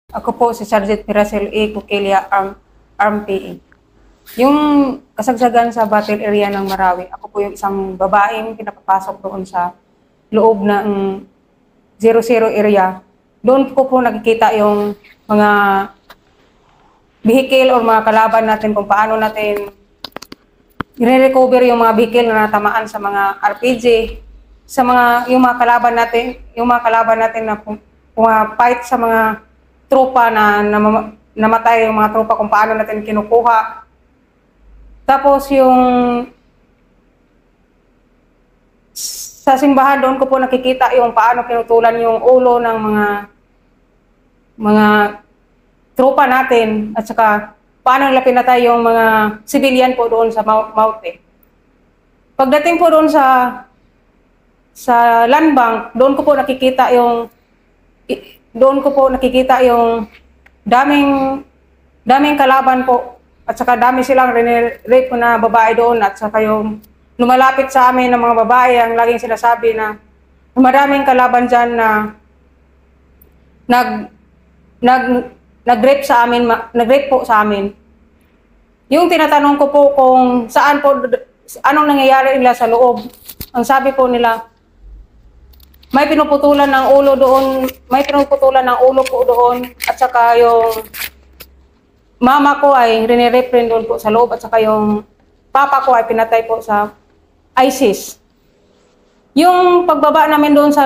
Ako po si Sergeant Miracel A. Cuquilla, RMPA. Yung kasagsagan sa battle area ng Marawi, ako po yung isang babaeng pinapapasok doon sa loob ng 00 area. Doon ko po nakikita yung mga vehicle or mga kalaban natin kung paano natin i-recover yung mga vehicle na natamaan sa mga RPG, sa mga yung mga kalaban natin na fight sa mga tropa na namatay yung mga tropa kung paano natin kinukuha. Tapos yung sa simbahan doon ko po nakikita yung paano pinutulan yung ulo ng mga tropa natin at saka paano nila pinatay yung mga civilian po doon sa Maute. Pagdating po doon sa land bank, doon ko po nakikita daming kalaban po at saka dami silang rape na babae doon at saka yung lumalapit sa amin ng mga babae ang laging sinasabi na maraming kalaban dyan na nag-rape po sa amin. Yung tinatanong ko po kung saan po, anong nangyayari nila sa loob. Ang sabi po nila, may pinuputulan ng ulo po doon at saka yung mama ko ay rinirape rin doon po sa loob at saka yung papa ko ay pinatay po sa ISIS. Yung pagbaba namin doon sa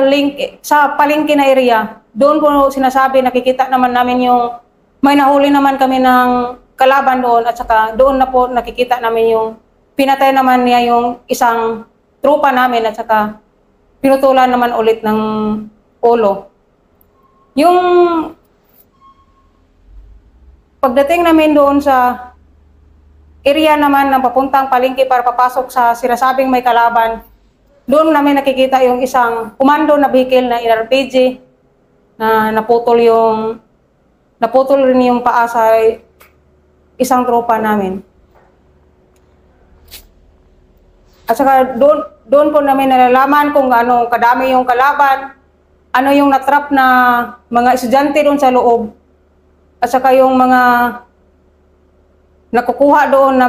palengke na area, doon po sinasabi, nakikita naman namin yung may nahuli naman kami ng kalaban doon at saka doon na po nakikita namin yung pinatay naman niya yung isang tropa namin at saka pinutulan naman ulit ng ulo. Yung pagdating namin doon sa area naman ng papuntang palengke para papasok sa sinasabing may kalaban, doon namin nakikita yung isang komando na vehicle na RPG na naputol rin yung paa sa isang tropa namin. At saka doon po namin nalalaman kung ano kadami yung kalaban, ano yung natrap na mga estudyante doon sa loob, at saka yung mga nakukuha doon na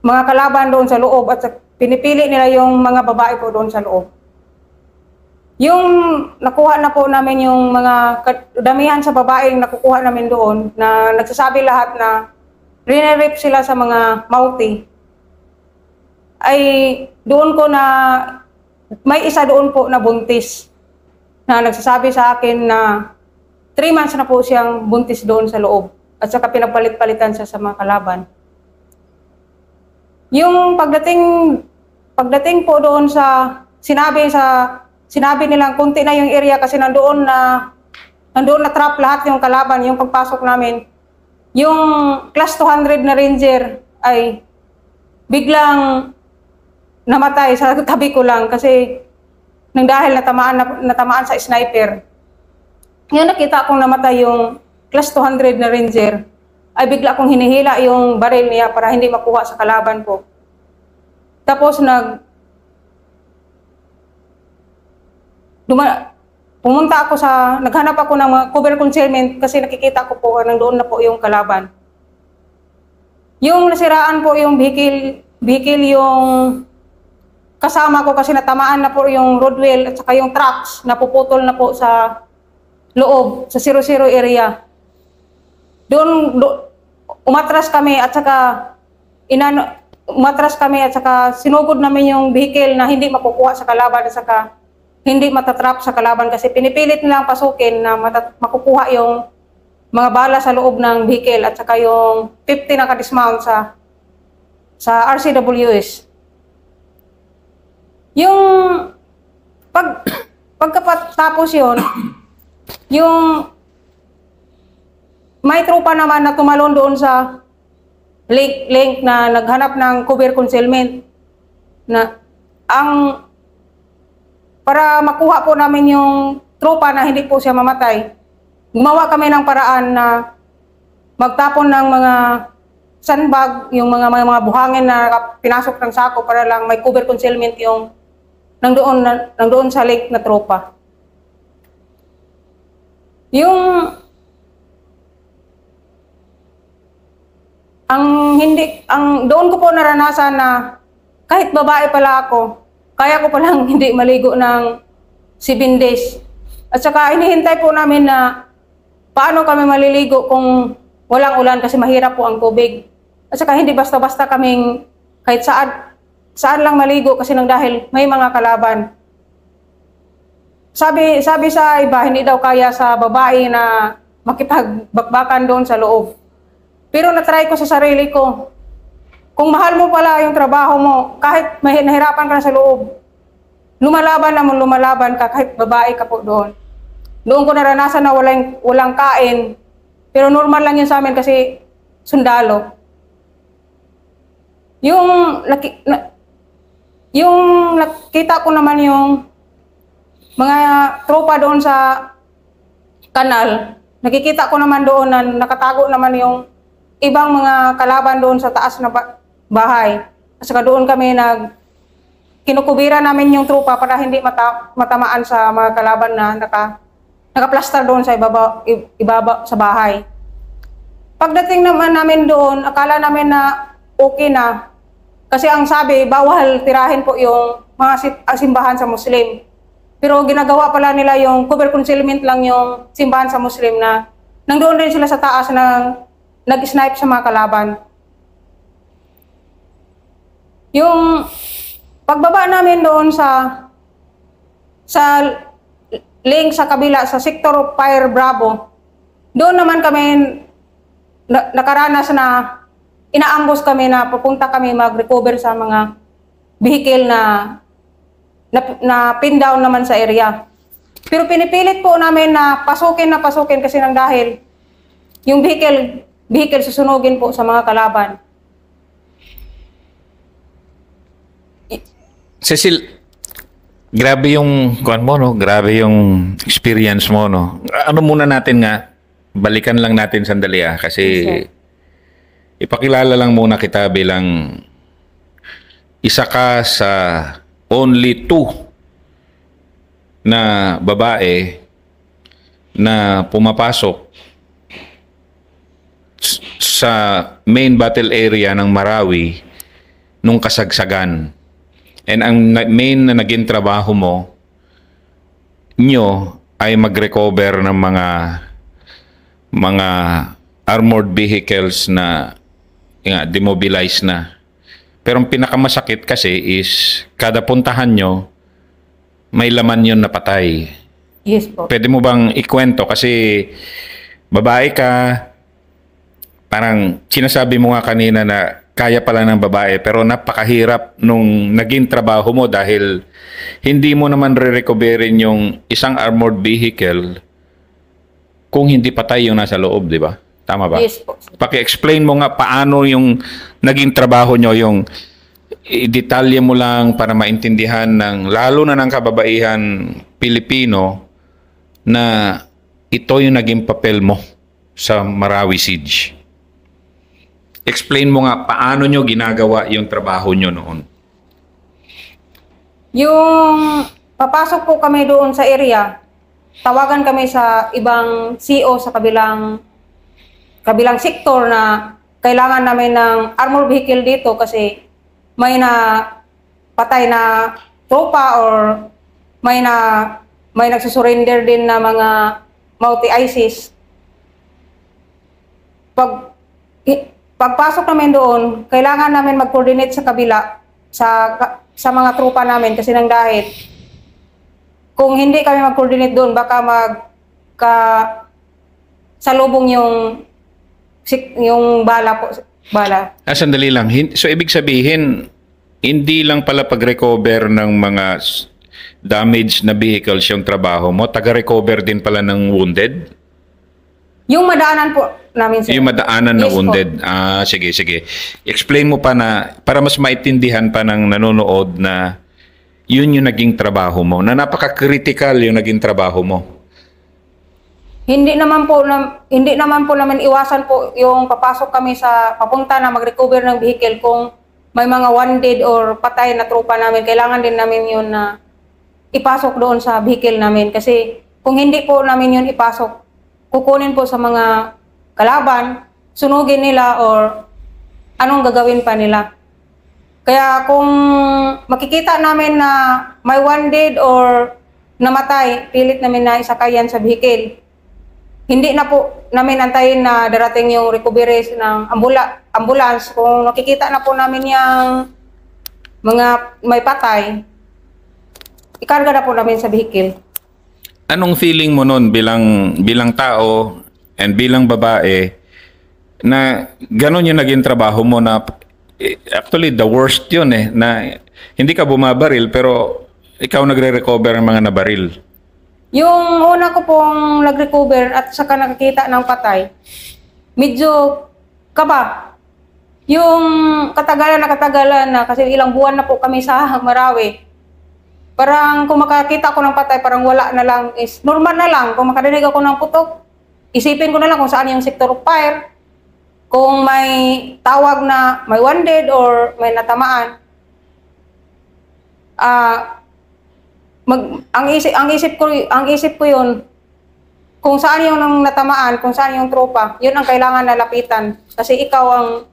mga kalaban doon sa loob at pinipili nila yung mga babae po doon sa loob. Yung nakuha na po namin yung mga damihan sa babaeng nakukuha namin doon na nagsasabi lahat na rinerape sila sa mga Mauti, ay doon ko na may isa doon po na buntis na nagsasabi sa akin na 3 months na po siyang buntis doon sa loob at saka pinagpalit-palitan siya sa mga kalaban. Yung pagdating po doon sa sinabi nilang kunti na yung area kasi nandoon na trap lahat yung kalaban. Yung pagpasok namin, yung class 200 na ranger ay biglang namatay sa tabi ko lang kasi nang dahil natamaan sa sniper. Yung nakita kong namatay yung class 200 na ranger, ay bigla akong hinihila yung baril niya para hindi makuha sa kalaban ko. Tapos naghanap ako ng mga cover concealment kasi nakikita ko po nandoon na po yung kalaban. Yung nasiraan po yung vehicle yung kasama ko kasi natamaan na po yung roadwheel at saka yung trucks napuputol na po sa loob, sa 00 area. Doon umatras kami at saka sinugod namin yung vehicle na hindi makukuha sa kalaban at saka hindi matatrap sa kalaban kasi pinipilit nilang pasukin na makukuha yung mga bala sa loob ng vehicle at saka yung 50 na ka-dismount sa RCWS. Yung pagkatapos yun, yung may tropa naman na tumalon doon sa link na naghanap ng cover concealment na para makuha po namin yung tropa na hindi po siya mamatay. Gumawa kami ng paraan na magtapon ng mga sandbag, yung mga buhangin na pinasok ng sako para lang may cover concealment yung nandoon sa lake na tropa. Yung doon ko po naranasan na kahit babae pala ako, kaya ko palang hindi maligo ng 7 days. At saka hinihintay po namin na paano kami maliligo kung walang ulan kasi mahirap po ang tubig. At saka hindi basta-basta kaming kahit saan lang maligo kasi nang dahil may mga kalaban. Sabi sa iba, hindi daw kaya sa babae na makipagbakbakan doon sa loob. Pero natry ko sa sarili ko. Kung mahal mo pala yung trabaho mo, kahit nahirapan ka na sa loob, lumalaban ka kahit babae ka po doon. Doon ko naranasan na walang kain. Pero normal lang yun sa amin kasi sundalo. Yung nakita ko naman yung mga tropa doon sa kanal, nakikita ko naman doon na nakatago naman yung ibang mga kalaban doon sa taas na bahay. At saka doon kami kinukubira namin yung tropa para hindi matamaan sa mga kalaban na nakaplastar doon sa ibaba sa bahay. Pagdating naman namin doon, akala namin na okay na. Kasi ang sabi, bawal tirahin po yung mga simbahan sa Muslim. Pero ginagawa pala nila yung cover concealment lang yung simbahan sa Muslim na nandoon rin sila sa taas na nag-snipe sa mga kalaban. Yung pagbaba namin doon sa link sa kabila, sa Sector Fire Bravo, doon naman kami nakaranas na inaambos kami na pupunta kami mag-recover sa mga vehicle na pin down naman sa area. Pero pinipilit po namin na pasukin kasi nang dahil yung vehicle susunugin po sa mga kalaban. Cecil, grabe yung kuan mo, no? Grabe yung experience mo, no? Ano muna natin nga, balikan lang natin sandali kasi ipakilala lang muna kita bilang isa ka sa only 2 na babae na pumapasok sa main battle area ng Marawi nung kasagsagan. And ang main na naging trabaho nyo ay mag-recover ng mga armored vehicles na demobilize na. Pero ang pinakamasakit kasi is kada puntahan nyo, may laman yun na patay. Yes po. Pwede mo bang ikwento? Kasi babae ka, parang sinasabi mo nga kanina na kaya pala ng babae, pero napakahirap nung naging trabaho mo dahil hindi mo naman re-recoverin yung isang armored vehicle kung hindi patay yung nasa loob, di ba? Tama ba? Yes po. Paki-explain mo nga paano yung naging trabaho nyo, yung i-detalye mo lang para maintindihan lalo na ng kababaihan Pilipino na ito yung naging papel mo sa Marawi Siege. Explain mo nga paano nyo ginagawa yung trabaho nyo noon. Yung papasok po kami doon sa area, tawagan kami sa ibang CO sa kabilang sektor na kailangan namin ng armor vehicle dito kasi may na patay na tropa or may nagsusurrender din na mga multi-ISIS. Pagpasok namin doon, kailangan namin mag-coordinate sa kabila sa mga tropa namin kasi nang dahil kung hindi kami mag-coordinate doon, baka salubong yung bala. Sandali lang. So, ibig sabihin, hindi lang pala pag-recover ng mga damaged na vehicles yung trabaho mo, taga-recover din pala ng wounded? Yung madaanan po namin, sir. Yung madaanan na yes, wounded? Po. Sige. Explain mo pa para mas maintindihan pa ng nanonood na yun yung naging trabaho mo, na napaka-critical yung naging trabaho mo. Hindi naman po namin iwasan po yung papasok kami sa papunta na mag-recover ng vehicle kung may mga wounded or patay na tropa namin. Kailangan din namin yun na ipasok doon sa vehicle namin kasi kung hindi po namin yun ipasok, kukunin po sa mga kalaban, sunugin nila or anong gagawin pa nila. Kaya kung makikita namin na may wounded or namatay, pilit namin na isakayan sa vehicle. Hindi na po namin antayin na darating yung recovery ng ambulance. Kung nakikita na po namin yung mga may patay, ikarga na po namin sa vehicle. Anong feeling mo nun bilang tao and bilang babae na gano'n yung naging trabaho mo na actually the worst yun na hindi ka bumabaril pero ikaw nagre-recover ng mga nabaril? Yung una ko pong nag-recover at saka nakakita ng patay, medyo kaba. Yung katagalan na kasi ilang buwan na po kami sa Marawi. Parang kung makakita ko ng patay, parang wala na lang, is normal na lang. Kung makarinig ako ng putok, isipin ko na lang kung saan yung sector of fire. Kung may tawag na may wounded or may natamaan. Ang isip ko yun, kung saan yung natamaan, kung saan yung tropa, yun ang kailangan na lapitan. Kasi ikaw ang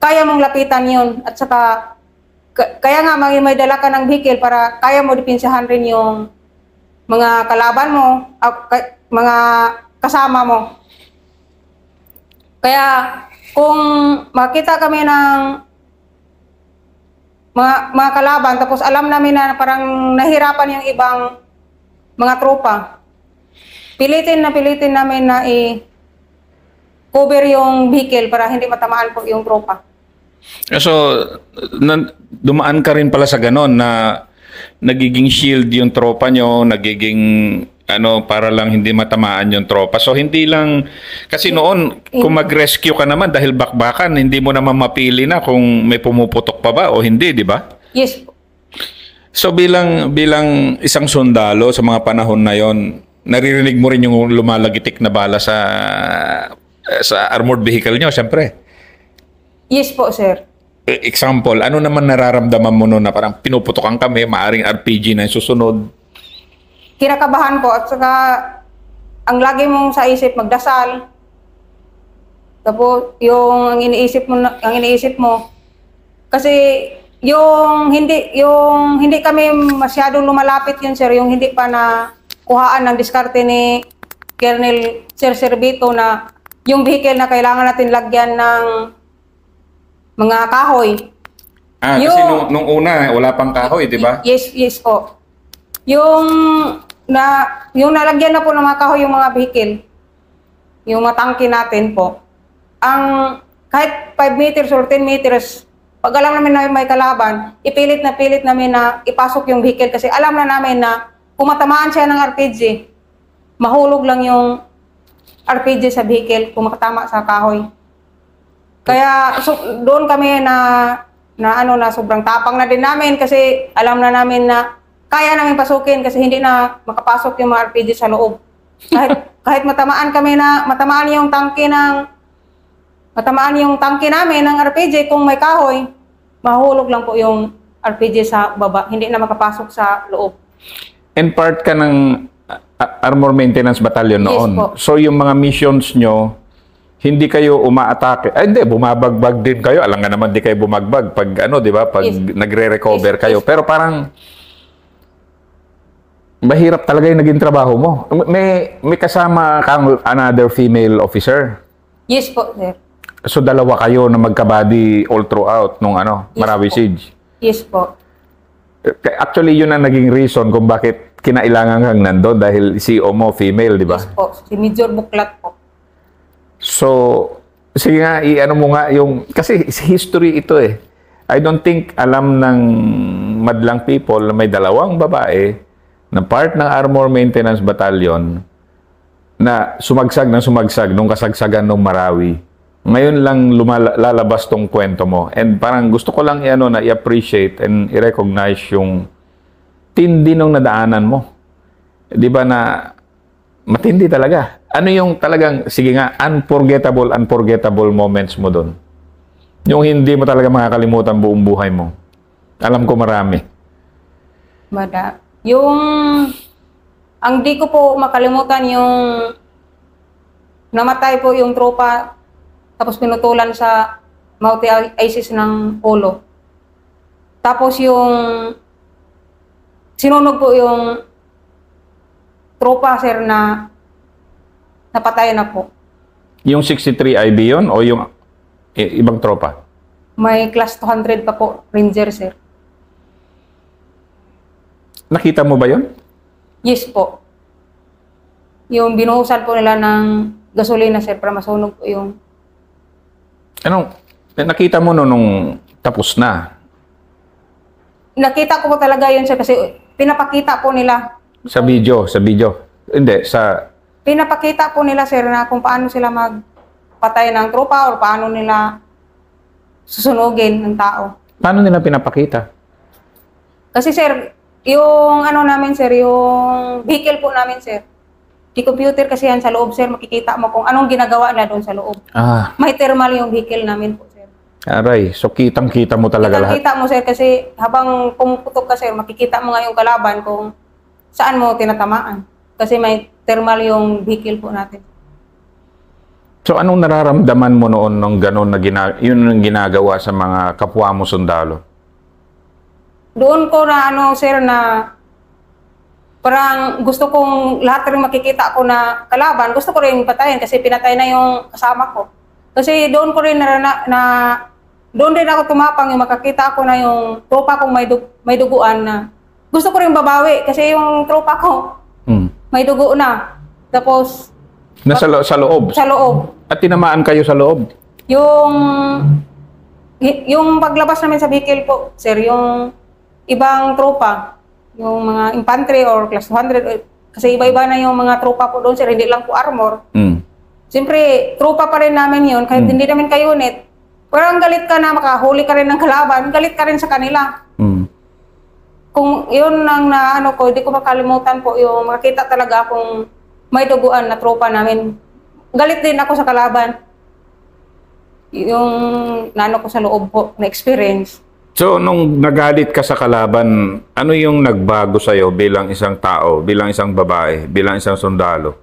kaya mong lapitan yun. At saka, kaya nga may dala ka ng vehicle para kaya mo dipinsahan rin yung mga kalaban mo, mga kasama mo. Kaya kung makita kami ng mga kalaban, tapos alam namin na parang nahirapan yung ibang mga tropa, pilitin namin na i-cover yung vehicle para hindi matamaan po yung tropa. So, dumaan ka rin pala sa ganon na nagiging shield yung tropa nyo, nagiging para lang hindi matamaan yung tropa. So, hindi lang, kasi noon, kung mag-rescue ka naman dahil bakbakan, hindi mo naman mapili na kung may pumuputok pa ba o hindi, di ba? Yes. So, bilang isang sundalo sa mga panahon na yon, naririnig mo rin yung lumalagitik na bala sa armored vehicle nyo, siyempre. Yes po, sir. Example, ano naman nararamdaman mo noon na parang pinuputokan kami, maaring RPG na yung susunod? Kinakabahan po at saka ang lagi mong sa isip magdasal. Tapos yung ang iniisip mo kasi yung hindi kami masyadong lumalapit yun, sir, yung hindi pa na kuhaan ng diskarte ni Colonel Sir Servito na yung vehicle na kailangan natin lagyan ng mga kahoy. Kasi nung una wala pang kahoy, di ba? Yes po. Yung nalagyan na po ng mga kahoy yung mga vehicle, yung mga tangke natin po, ang kahit 5 meters or 10 meters, pag alam namin na may kalaban, pilit namin na ipasok yung vehicle kasi alam na namin na kung matamaan siya ng RPG, mahulog lang yung RPG sa vehicle kung makatama sa kahoy. Kaya doon kami na sobrang tapang na din namin kasi alam na namin na kaya namin pasukin kasi hindi na makapasok yung mga RPG sa loob. Kahit matamaan yung tangke namin ng RPG kung may kahoy, mahulog lang po yung RPG sa baba, hindi na makapasok sa loob. And part ka ng Armor Maintenance Battalion noon. Yes po. So yung mga missions nyo, hindi kayo umaatake. Hindi, bumabagbag din kayo. Alam nga naman di kayo bumagbag pag di ba? Pag nagre-recover kayo. Pero parang mahirap talaga yung naging trabaho mo. May kasama kang another female officer? Yes po, sir. So dalawa kayo na magkabody all throughout nung Marawi Siege? Yes po. Actually, yun ang naging reason kung bakit kinailangan kang nandun dahil CEO mo female, di ba? Yes po. Si Major Buklat po. So, sige nga, mo nga yung, kasi history ito I don't think alam ng madlang people na may dalawang babae na part ng Armor Maintenance Battalion na sumagsag nung kasagsagan ng Marawi. Ngayon lang lalabas tong kwento mo. And parang gusto ko lang na i-appreciate and i-recognize yung tindi nung nadaanan mo. Di ba na matindi talaga? Ano yung talagang, sige nga, unforgettable moments mo doon? Yung hindi mo talaga makakalimutan buong buhay mo. Alam ko marami. Ang di ko po makalimutan yung namatay po yung tropa, tapos pinutulan sa multi-ISIS ng ulo. Tapos yung sinunog po yung tropa, sir, na napatay na po. Yung 63 IB yun o yung ibang tropa? May class 200 pa po, Ranger, sir. Nakita mo ba yun? Yes po. Yung binuhusan po nila ng gasolina, sir, para masunog po yung... Anong, nakita mo nung tapos na? Nakita ko po talaga yun, sir, kasi pinapakita po nila. Sa video? Hindi, sa... Pinapakita po nila, sir, na kung paano sila magpatay ng tropa or paano nila susunugin ng tao. Paano nila pinapakita? Kasi, sir, yung ano namin, sir, yung vehicle po namin, sir, di computer kasi yan sa loob, sir, makikita mo kung anong ginagawa na doon sa loob. Ah, May thermal yung vehicle namin po, sir. aray. So, kitang-kita mo talaga lahat. Kita mo, sir, kasi habang pumuputok ka, sir, makikita mo nga yung kalaban kung saan mo tinatamaan. Kasi may thermal yung vehicle po natin. So, anong nararamdaman mo noon nung gano'n na yun ang ginagawa sa mga kapwa mo sundalo? Doon ko na, ano, sir, na parang gusto kong lahat rin makikita ko na kalaban, gusto ko rin patayin kasi pinatay na yung kasama ko. Kasi doon ko rin doon din ako tumapang yung makakita ko na yung tropa kong may duguan na gusto ko rin babawi kasi yung tropa ko may dugo na. Tapos Sa loob? sa loob. At tinamaan kayo sa loob? Yung paglabas namin sa vehicle po, sir, yung ibang tropa, yung mga infantry or class 200, kasi iba-iba na yung mga tropa po doon, sir, hindi lang po armor. Siyempre, tropa pa rin namin yun, kahit hindi namin ka-unit. Parang galit ka na, makahuli ka rin ng kalaban, galit ka rin sa kanila. Kung yun ang naano ko, hindi ko makalimutan po yung makita talaga kung may duguan na tropa namin. Galit din ako sa kalaban. Yung naano ko sa loob po, na experience. So, nung nagalit ka sa kalaban, ano yung nagbago sa'yo bilang isang tao, bilang isang babae, bilang isang sundalo?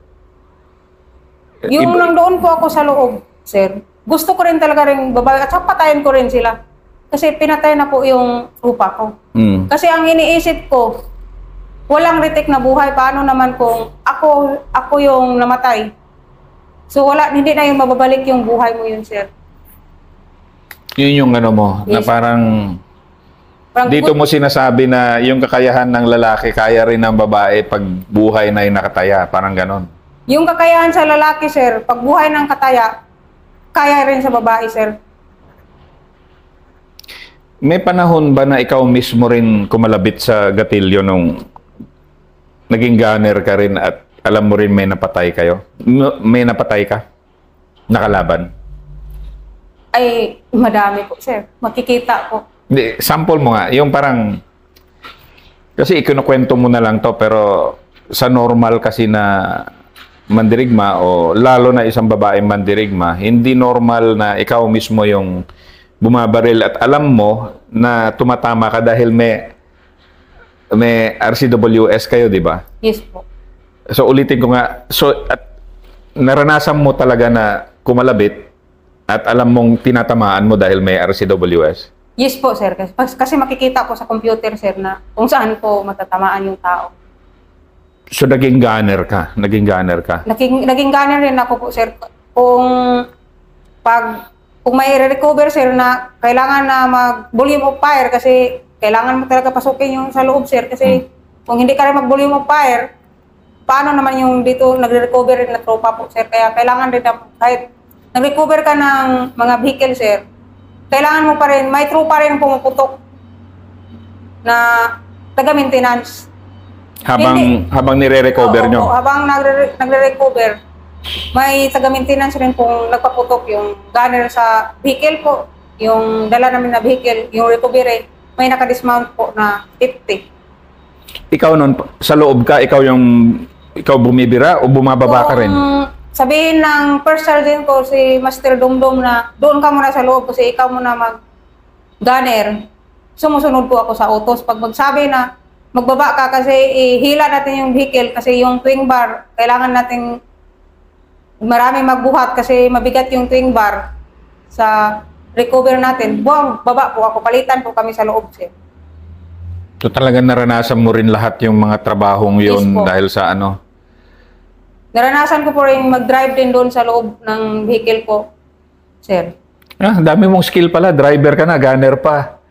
Yung nandoon po ako sa loob, sir, gusto ko rin talaga rin babae at saka patayin ko rin sila. Kasi pinatay na po yung trupa ko. Kasi ang iniisip ko, walang retake na buhay. Paano naman kung ako yung namatay? So hindi na yung mababalik yung buhay mo yun, sir. Yun yung ano mo, na Yes. parang dito mo sinasabi na yung kakayahan ng lalaki, kaya rin ng babae pag buhay na yung nakataya. Parang ganon. Yung kakayahan sa lalaki, sir, pag buhay ng kataya, kaya rin sa babae, sir. May panahon ba na ikaw mismo rin kumalabit sa gatilyo nung naging gunner ka rin at alam mo rin may napatay kayo? May napatay ka? Nakalaban? Ay, madami po, sir. Makikita po. Hindi, sample mo nga. Yung parang, kasi ikinukwento mo na lang to, pero sa normal kasi na mandirigma o lalo na isang babaeng mandirigma, hindi normal na ikaw mismo yung bumabaril at alam mo na tumatama ka dahil may RCWS kayo, di ba? Yes po. So ulitin ko nga, so at naranasan mo talaga na kumalabit at alam mong tinatamaan mo dahil may RCWS? Yes po, sir. Kasi makikita po sa computer, sir, na kung saan po matatamaan yung tao. So naging gunner ka? Naging gunner ka? Naging gunner rin ako po, sir. Kung may recover, sir, na kailangan na mag-volume of fire kasi kailangan mo talaga pasukin yung sa loob, sir. Kasi kung hindi ka rin mag-volume of fire, paano naman yung dito nagre-recover rin na tropa po, sir. Kaya kailangan rin na kahit nag-recover ka ng mga vehicle, sir, kailangan mo pa rin, may tropa rin pumuputok na taga-maintenance. Habang nire-recover nyo? Oo, habang nagre-recover, may taga-maintenance rin pong nagpaputok yung gunner sa vehicle po, yung dala namin na vehicle, yung recovery, may naka-dismount po na 50. Ikaw nun, sa loob ka, ikaw bumibira o bumababa ka rin? Sabihin ng first sergeant ko, si Master Dumdum, na doon ka muna sa loob kasi ikaw muna mag-gunner. Sumusunod po ako sa autos. Pag magsabi na magbaba ka kasi ihila natin yung vehicle kasi yung twin bar, kailangan natin maraming magbuhat kasi mabigat yung twing bar sa recover natin. Buwang baba po ako, palitan po kami sa loob, sir. So talagang naranasan mo rin lahat yung mga trabahong yun Yes po. dahil sa ano? Naranasan ko po rin mag-drive din doon sa loob ng vehicle po, sir. Ah, dami mong skill pala. Driver ka na, gunner pa.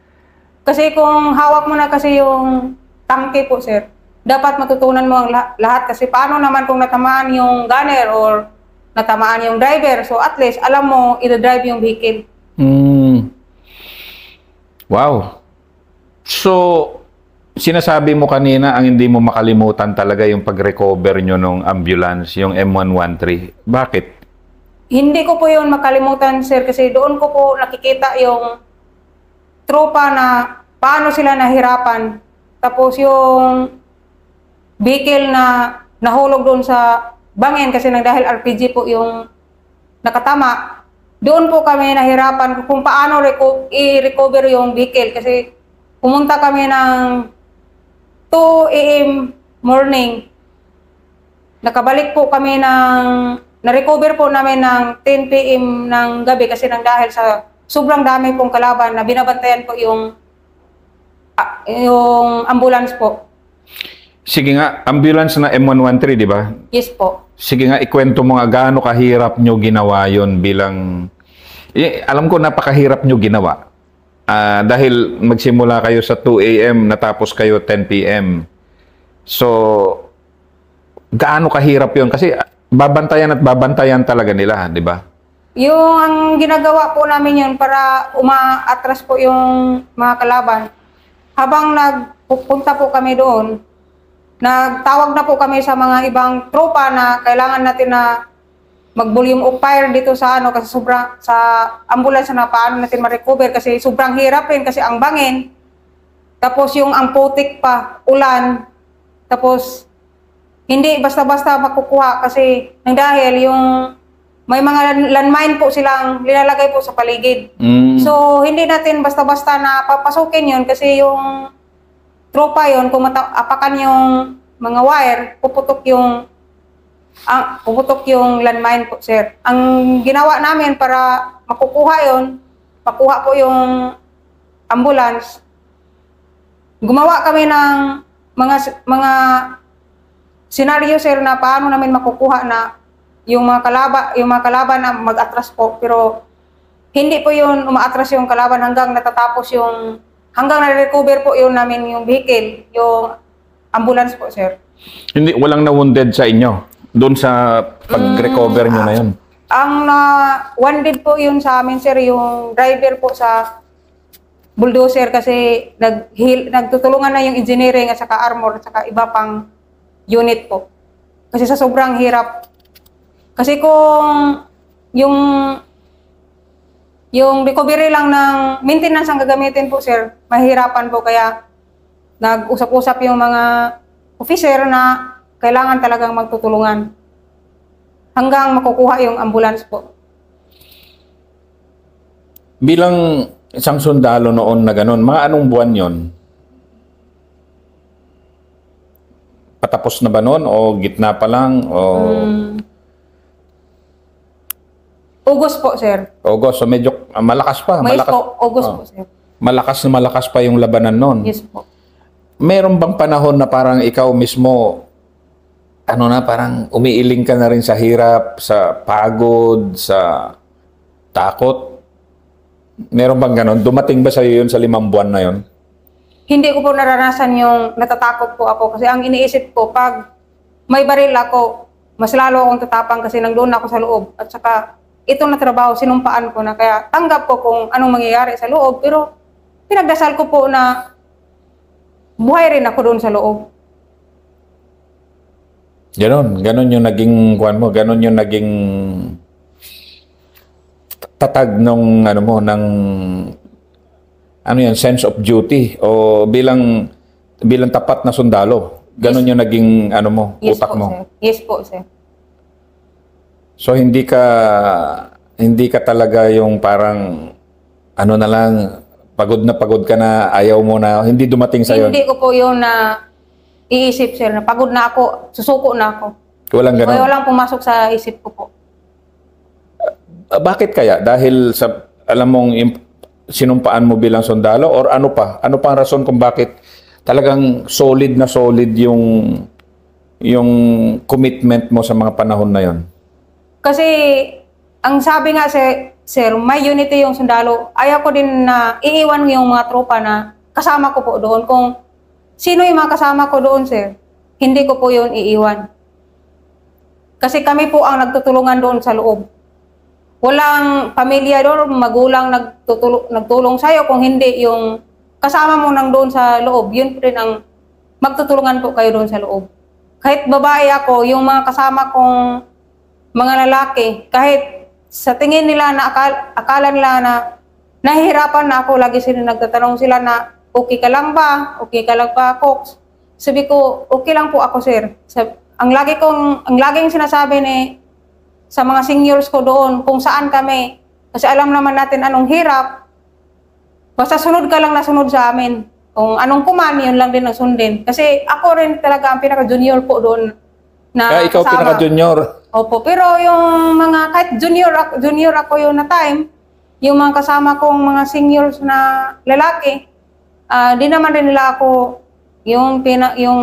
Kasi kung hawak mo na kasi yung tangke po, sir, dapat matutunan mo ang lahat. Kasi paano naman kung natamaan yung gunner or natamaan yung driver. So at least alam mo i-drive yung vehicle. Hmm. Wow. So, sinasabi mo kanina ang hindi mo makalimutan talaga yung pag-recover nyo nung ambulance, yung M113. Bakit? Hindi ko po yun makalimutan, sir, kasi doon ko po nakikita yung tropa na paano sila nahirapan. Tapos yung vehicle na nahulog doon sa bangin kasi nang dahil RPG po yung nakatama. Doon po kami nahirapan kung paano i-recover yung vehicle kasi pumunta kami ng 2 a.m. morning. Nakabalik po kami na-recover po namin ng 10 p.m. ng gabi kasi nang dahil sa sobrang dami pong kalaban na binabantayan po yung ambulance po. Sige nga, ambulance na M113, di ba? Yes po. Sige nga, ikwento mo nga gaano kahirap nyo ginawa yon bilang... alam ko napakahirap nyo ginawa. Dahil magsimula kayo sa 2 a.m. natapos kayo 10 p.m. So, gaano kahirap yon? Kasi babantayan at babantayan talaga nila, di ba? Yung ang ginagawa po namin yun para umaatras po yung mga kalaban. Habang nagpupunta po kami doon, nagtawag na po kami sa mga ibang tropa na kailangan natin na mag-volume of fire dito sa kasi sobrang sa ambulance na paano natin ma-recover kasi sobrang hirap rin kasi ang bangin. Tapos yung ang putik pa, ulan. Tapos hindi basta-basta makukuha kasi nang dahil yung may mga landmine po silang nilalagay po sa paligid. So hindi natin basta-basta na papasukin yun kasi yung tropa yun, kung apakan yung mga wire, puputok yung landmine po, sir. Ang ginawa namin para makukuha yun, makuha po yung ambulance, gumawa kami ng mga senaryo, sir, na paano namin makukuha na yung mga kalaban na mag-atras po. Pero hindi po yun umaatras yung kalaban hanggang natatapos hanggang na-recover po yun namin yung vehicle, yung ambulance po, sir. Hindi, walang na-wounded sa inyo doon sa pag-recover nyo na yun? Ang wounded po yun sa amin, sir, yung driver po sa bulldozer kasi nagtutulungan na yung engineering at saka armor at saka iba pang unit po. Kasi sa sobrang hirap. Kasi kung yung recovery lang ng maintenance ang gagamitin po, sir, mahirapan po kaya nag-usap-usap yung mga officer na kailangan talagang magtutulungan hanggang makukuha yung ambulance po. Bilang isang sundalo noon na gano'n, mga anong buwan yon? Patapos na ba noon o gitna pa lang? O... August po, sir. August, so medyo malakas pa. May malakas, po, August po, sir. Malakas na malakas pa yung labanan noon. Yes po. Meron bang panahon na parang ikaw mismo, parang umiiling ka na rin sa hirap, sa pagod, sa takot? Meron bang ganon? Dumating ba sa'yo yun sa 5 buwan na yun? Hindi ko po naranasan yung natatakot po ako kasi ang iniisip ko, pag may baril ako, mas lalo akong tatapang kasi nandun ako sa loob. At saka, ito na trabaho, sinumpaan ko na. Kaya tanggap ko kung anong mangyayari sa loob. Pero pinagdasal ko po na buhay rin ako doon sa loob. Ganon yung naging, ganon yung naging tatag ng, sense of duty o bilang tapat na sundalo. Ganon yung naging, Yes utak po, mo. sir. Yes po, sir. So hindi ka talaga yung parang pagod ka na, ayaw mo na, hindi dumating sa Hindi ko po yun na iisip, sir, na pagod na ako, susuko na ako. Walang ganon. Walang pumasok sa isip ko po. bakit kaya? Dahil sa, alam mong, sinumpaan mo bilang sundalo or ano pa? Ano pa ang rason kung bakit talagang solid na solid yung commitment mo sa mga panahon na yon? Kasi, ang sabi nga sir, may unity yung sundalo. Ayaw ko din na iiwan yung mga tropa na kasama ko po doon. Kung sino yung mga kasama ko doon, sir, hindi ko po yun iiwan. Kasi kami po ang nagtutulungan doon sa loob. Walang pamilya doon, magulang nagtulong sa'yo. Kung hindi, yung kasama mo nang doon sa loob, yun po rin ang magtutulungan po kayo doon sa loob. Kahit babae ako, yung mga kasama kong mga lalaki, kahit sa tingin nila na akala nila na nahihirapan na ako, lagi sila nagtatanong sila na okay ka lang ba? Okay ka lang ba, Cox? Sabi ko, okay lang po ako, sir. Ang laging sinasabi sa mga seniors ko doon, kung saan kami, kasi alam naman natin anong hirap, basta sunod ka lang na sunod sa amin. Kung anong kuman, yun lang din ang sundin. Kasi ako rin talaga ang pinaka-junior po doon. Na Ikaw kasama. pinaka-junior. Opo, pero yung mga, kahit junior ako yun na time, yung mga kasama kong mga seniors na lalaki, di naman rin nila ako yung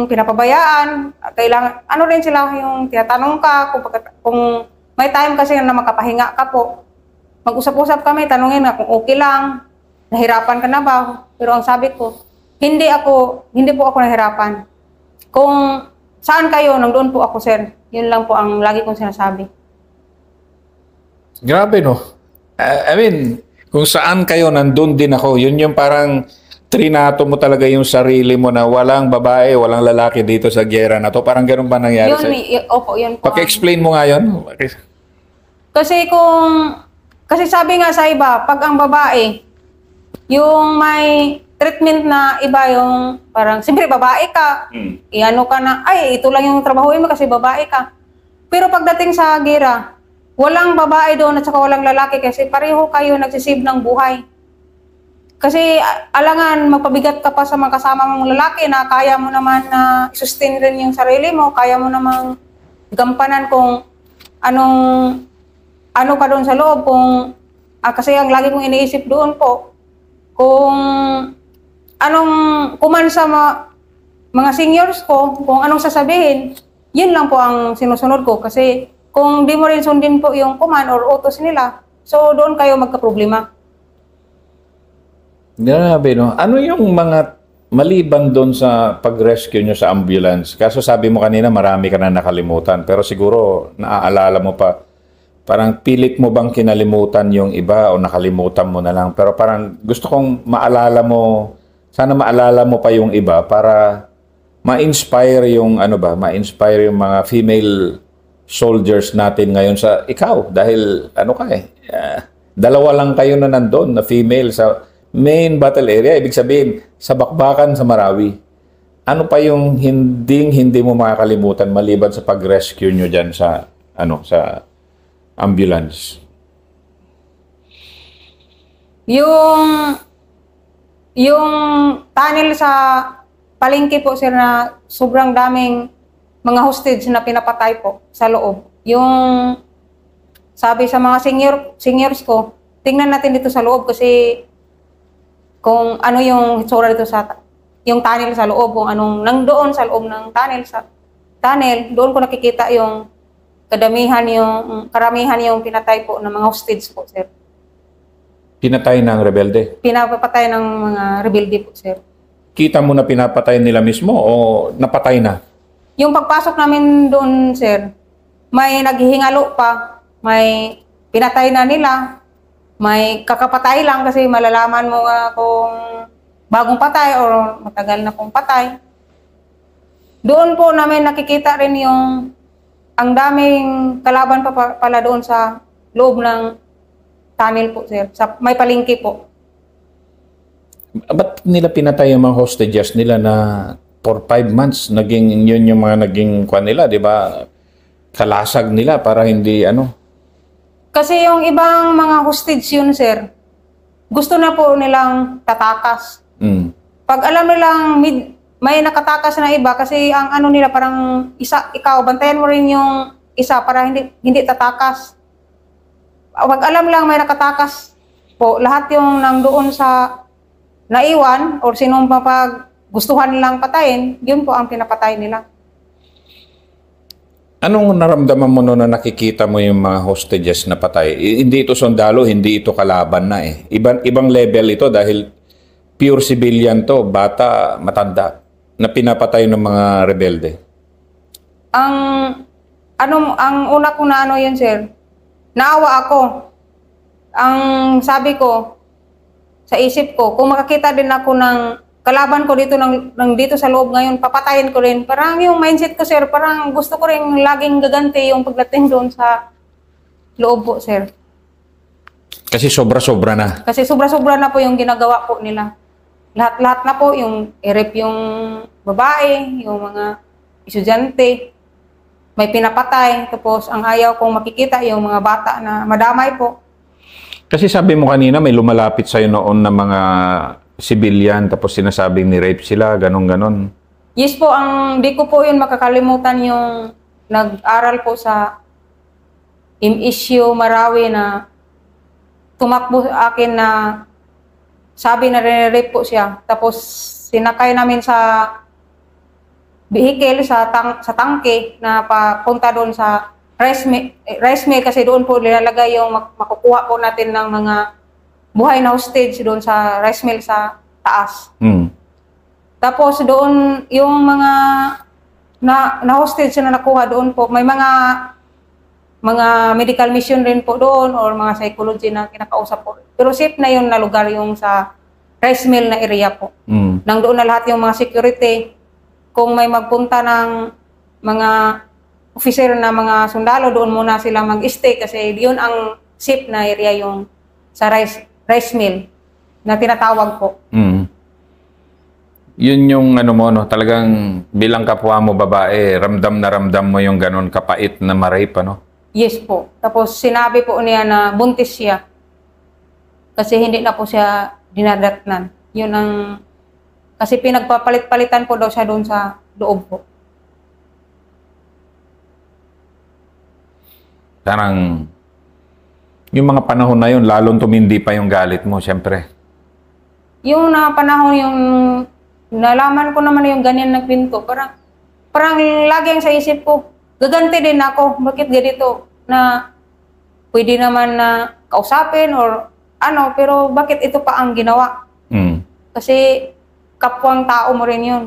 pinapabayaan. Kailangan, ano rin sila yung tinatanong ka, kung may time kasi na makapahinga ka po. Mag-usap-usap kami, tanungin na kung okay lang, nahirapan ka na ba? Pero ang sabi ko, hindi po ako nahirapan. Kung saan kayo, nandun po ako, sir. Yun lang po ang lagi kong sinasabi. Grabe, no? I mean, kung saan kayo, nandun din ako. Yun yung parang trinato mo talaga yung sarili mo na walang babae, walang lalaki dito sa gera na to. Parang ganun ba nangyari sa'yo? Opo, yun po. Paki-explain mo nga yun. Kasi sabi nga sa iba, pag ang babae, yung may treatment na iba yung parang, siyempre babae ka, iano ka na, ay, ito lang yung trabahuin mo kasi babae ka. Pero pagdating sa gera, walang babae doon at saka walang lalaki kasi pareho kayo nagsisave ng buhay. Kasi alangan, magpabigat ka pa sa mga kasama mong lalaki na kaya mo naman na sustain rin yung sarili mo, kaya mo namang gampanan kung ano ka doon sa loob. Kasi ang lagi kong iniisip doon po, kung anong kuman sa mga seniors ko, kung anong sasabihin, yun lang po ang sinusunod ko. Kasi kung di mo rin sundin po yung kuman or utos nila, so doon kayo magka-problema. Grabe, no? Ano yung mga maliban doon sa pag-rescue nyo sa ambulance? Kaso sabi mo kanina marami ka na nakalimutan. Pero siguro naaalala mo pa. Parang pilit mo bang kinalimutan yung iba o nakalimutan mo na lang? Pero parang gusto kong maalala mo, sana maalala mo pa yung iba para ma-inspire yung ma-inspire yung mga female soldiers natin ngayon sa ikaw. Dahil dalawa lang kayo na nandun na female sa main battle area. Ibig sabihin, sa bakbakan sa Marawi. Ano pa yung hindi mo makakalimutan maliban sa pag-rescue nyo dyan sa ambulance? Yung tunnel sa palengke po, sir, na sobrang daming mga hostage na pinapatay po sa loob. Yung sabi sa mga seniors ko, tingnan natin dito sa loob kasi kung ano yung hitsura dito yung tunnel sa loob, kung anong nandoon sa loob ng tunnel, doon ko nakikita yung karamihan yung pinatay po ng mga hostage po, sir. Pinatay ng rebelde? Pinapatay ng mga rebelde po, sir. Kita mo na pinapatay nila mismo o napatay na? Yung pagpasok namin doon, sir, may naghihingalo pa, may pinatay na nila, may kakapatay lang kasi malalaman mo kung bagong patay o matagal na pong patay. Doon po namin nakikita rin yung ang daming kalaban pa pala doon sa loob ng tunnel po, sir. May palengke po. Ba't nila pinatay yung mga hostages nila na for 5 months? Yun yung mga naging kwan nila, di ba? Kalasag nila para hindi Kasi yung ibang mga hostage yun, sir, gusto na po nilang tatakas. Pag alam nilang may nakatakas na iba, kasi ang nila parang ikaw, bantayan mo rin yung isa para hindi tatakas. Wag alam lang may nakatakas po. Lahat yung nandoon sa naiwan or sinong mapag gustuhan nilang patayin, yun po ang pinapatay nila. Anong naramdaman mo noon na nakikita mo yung mga hostages na patay? Hindi ito sundalo, hindi ito kalaban na eh. Ibang level ito dahil pure civilian to, bata, matanda, na pinapatay ng mga rebelde. Ang una ko na ano yun, sir, naawa ako. Ang sabi ko, sa isip ko, kung makakita din ako ng kalaban ko dito dito sa loob ngayon, papatayin ko rin. Parang yung mindset ko, sir, parang gusto ko rin laging gaganti yung pagdating doon sa loob po, sir. Kasi sobra-sobra na. Kasi sobra-sobra na po yung ginagawa po nila. Lahat na po, yung i-rape yung babae, yung mga estudyante, may pinapatay. Tapos ang ayaw kong makikita yung mga bata na madamay po. Kasi sabi mo kanina, may lumalapit sa'yo noon na mga civilian, tapos sinasabing ni-rape sila, ganon-ganon. Yes po, di ko po yun makakalimutan yung nag-aral po sa MSU Marawi na tumakbo sa akin na sabi na re-rape po siya. Tapos sinakay namin sa vehicle, sa tangke na papunta doon sa rice mill kasi doon po nilalagay yung makukuha po natin ng mga buhay na hostage doon sa rice mill sa taas. Tapos doon yung mga na hostage na nakuha doon po, may mga medical mission rin po doon or mga psychology na kinakausap po. Pero safe na yun na lugar yung sa rice mill na area po. Nang doon na lahat yung mga security. Kung may magpunta ng mga officer na mga sundalo, doon muna sila mag-stay kasi yun ang safe na area yung sa rice mill na tinatawag po. Yun yung ano mo, no? Talagang bilang kapwa mo babae, ramdam na ramdam mo yung ganon kapait na ma-rape, ano? Yes po. Tapos sinabi po niya na buntis siya. Kasi hindi na po siya dinadatnan. Yun ang, kasi pinagpapalit-palitan po daw siya doon sa loob po. Parang, yung mga panahon na yun, lalong tumindi pa yung galit mo, siyempre. Yung na panahon, yung nalaman ko naman yung ganyan na kwento, parang lagi ang sa isip ko, gaganti din ako. Bakit ganito na pwede naman na kausapin or ano, pero bakit ito pa ang ginawa? Kasi kapwang tao mo rin yun.